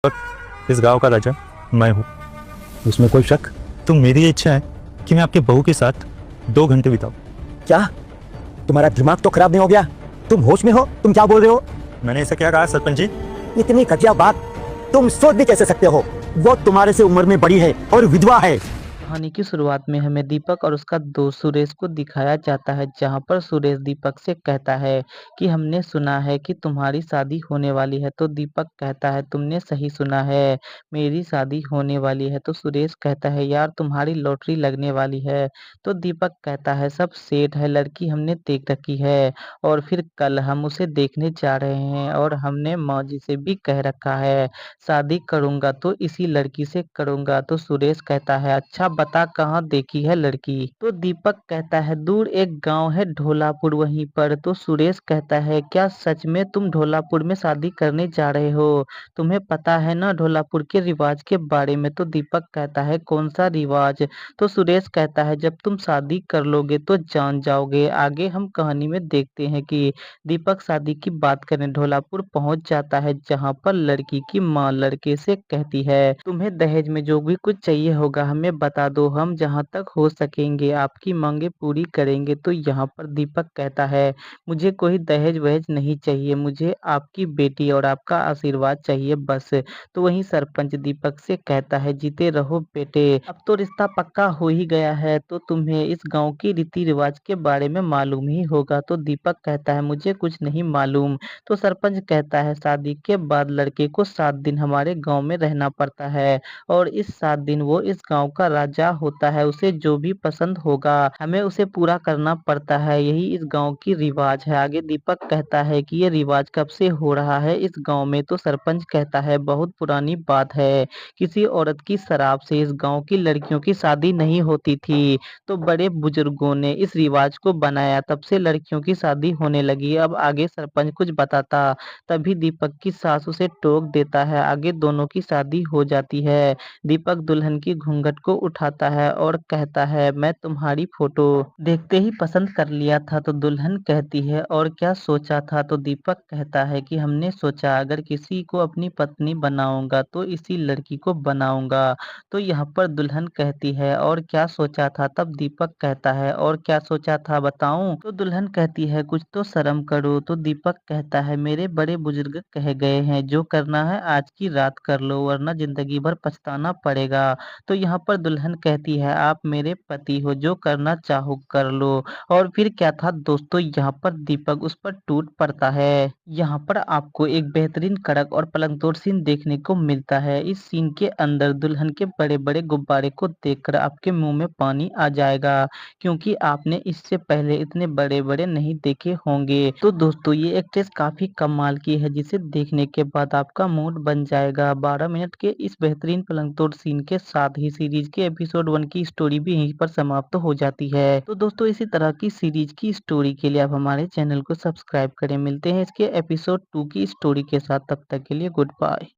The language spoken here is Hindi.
और इस गांव का राजा मैं हूँ। उसमें कोई शक? तो मेरी इच्छा है कि मैं आपके बहू के साथ 2 घंटे बिताऊं। क्या तुम्हारा दिमाग तो खराब नहीं हो गया? तुम होश में हो? तुम क्या बोल रहे हो? मैंने ऐसा क्या कहा सरपंच जी? इतनी घटिया बात तुम सोच भी कैसे सकते हो? वो तुम्हारे से उम्र में बड़ी है और विधवा है। कहानी की शुरुआत में हमें दीपक और उसका दोस्त सुरेश को दिखाया जाता है, जहां पर सुरेश दीपक से कहता है कि हमने सुना है कि तुम्हारी शादी होने वाली है। तो दीपक कहता है तुमने सही सुना है, मेरी शादी होने वाली है। तो सुरेश कहता है यार तुम्हारी लॉटरी लगने वाली है। तो दीपक कहता है सब सेट है, लड़की हमने देख रखी है और फिर कल हम उसे देखने जा रहे हैं और हमने मौजी से भी कह रखा है शादी करूंगा तो इसी लड़की से करूंगा। तो सुरेश कहता है अच्छा बता कहाँ देखी है लड़की? तो दीपक कहता है दूर एक गांव है ढोलापुर वहीं पर। तो सुरेश कहता है क्या सच में तुम ढोलापुर में शादी करने जा रहे हो? तुम्हें पता है ना ढोलापुर के रिवाज के बारे में? तो दीपक कहता है कौन सा रिवाज? तो सुरेश कहता है जब तुम शादी कर लोगे तो जान जाओगे। आगे हम कहानी में देखते हैं कि दीपक शादी की बात करने ढोलापुर पहुंच जाता है, जहां पर लड़की की मां लड़के से कहती है तुम्हें दहेज में जो भी कुछ चाहिए होगा हमें बता दो, हम जहां तक हो सकेंगे आपकी मांगे पूरी करेंगे। तो यहाँ पर दीपक कहता है मुझे कोई दहेज वहेज नहीं चाहिए, मुझे आपकी बेटी और आपका आशीर्वाद चाहिए बस। तो वहीं सरपंच दीपक से कहता है जीते रहो बेटे, अब तो रिश्ता पक्का हो ही गया है तो तुम्हें इस गांव की रीति रिवाज के बारे में मालूम ही होगा। तो दीपक कहता है मुझे कुछ नहीं मालूम। तो सरपंच कहता है शादी के बाद लड़के को 7 दिन हमारे गांव में रहना पड़ता है और इस 7 दिन वो इस गांव का राजा होता है, उसे जो भी पसंद होगा हमें उसे पूरा करना पड़ता है, यही इस गांव की रिवाज है। आगे दीपक कहता है कि ये रिवाज कब से हो रहा है इस गांव में? तो सरपंच कहता है बहुत पुरानी बात है, किसी औरत की शराब से इस गांव की लड़कियों की शादी नहीं होती थी, तो बड़े बुजुर्गों ने इस रिवाज को बनाया, तब से लड़कियों की शादी होने लगी। अब आगे सरपंच कुछ बताता तभी दीपक की सास उसे टोक देता है, आगे दोनों की शादी हो जाती है। दीपक दुल्हन की घूंघट को उठाता है और कहता है मैं तुम्हारी फोटो देखते ही पसंद कर लिया था। तो दुल्हन कहती है और क्या सोचा था? तो दीपक कहता है कि हमने सोचा अगर किसी को अपनी पत्नी बनाऊंगा तो इसी लड़की को बनाऊंगा। तो यहाँ पर दुल्हन कहती है और क्या सोचा था? तब दीपक कहता है और क्या सोचा था बताऊं? तो दुल्हन कहती है कुछ तो शर्म करो। तो दीपक कहता है मेरे बड़े बुजुर्ग कह गए हैं जो करना है आज की रात कर लो वरना जिंदगी भर पछताना पड़ेगा। तो यहाँ पर दुल्हन कहती है आप मेरे पति हो, जो करना चाहो कर लो। और फिर क्या था दोस्तों, यहाँ पर दीपक उस पर टूट पड़ता है। यहाँ पर आपको एक बेहतरीन कड़क और पलंग सीन देखने को मिलता है। इस सीन के अंदर दुल्हन के बड़े बड़े गुब्बारे को देखकर आपके मुंह में पानी आ जाएगा, क्योंकि आपने इससे पहले इतने बड़े बड़े नहीं देखे होंगे। तो दोस्तों ये एक्ट्रेस काफी कमाल की है, जिसे देखने के बाद आपका मूड बन जाएगा। 12 मिनट के इस बेहतरीन पलंग तोड़ सीन के साथ ही सीरीज के एपिसोड 1 की स्टोरी भी यहीं पर समाप्त हो जाती है। तो दोस्तों इसी तरह की सीरीज की स्टोरी के लिए आप हमारे चैनल को सब्सक्राइब करें। मिलते हैं इसके एपिसोड 2 की स्टोरी के साथ, तब तक के लिए गुड बाय।